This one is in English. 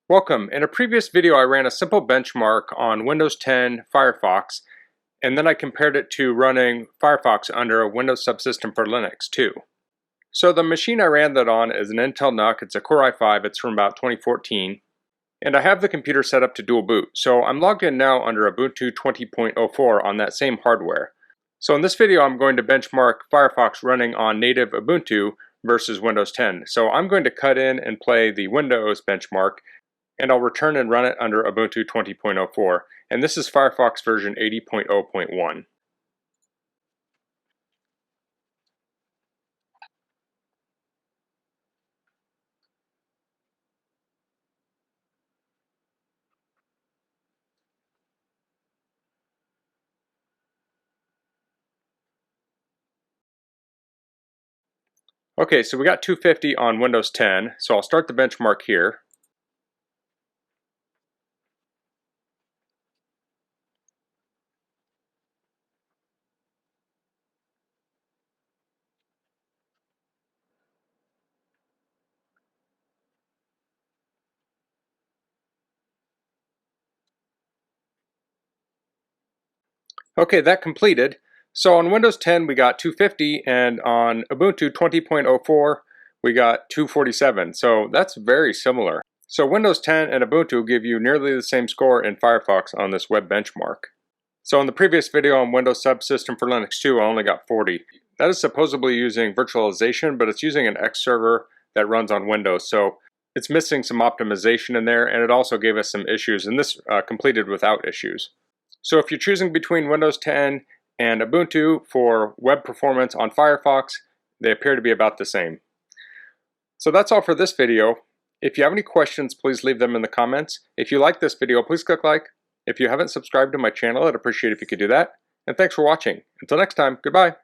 Welcome. In a previous video I ran a simple benchmark on Windows 10 Firefox, and then I compared it to running Firefox under a Windows subsystem for Linux too. So the machine I ran that on is an Intel NUC. It's a Core i5, it's from about 2014. And I have the computer set up to dual boot. So I'm logged in now under Ubuntu 20.04 on that same hardware. So in this video I'm going to benchmark Firefox running on native Ubuntu versus Windows 10. So I'm going to cut in and play the Windows benchmark, and I'll return and run it under Ubuntu 20.04, and this is Firefox version 80.0.1. Okay, so we got 250 on Windows 10, so I'll start the benchmark here. Okay, that completed. So on Windows 10 we got 250, and on Ubuntu 20.04 we got 247. So that's very similar. So Windows 10 and Ubuntu give you nearly the same score in Firefox on this web benchmark. So in the previous video on Windows subsystem for Linux 2, I only got 40. That is supposedly using virtualization, but it's using an X server that runs on Windows. So it's missing some optimization in there, and it also gave us some issues, and this completed without issues. So if you're choosing between Windows 10 and Ubuntu for web performance on Firefox, they appear to be about the same. So that's all for this video. If you have any questions, please leave them in the comments. If you like this video, please click like. If you haven't subscribed to my channel, I'd appreciate it if you could do that. And thanks for watching. Until next time, goodbye.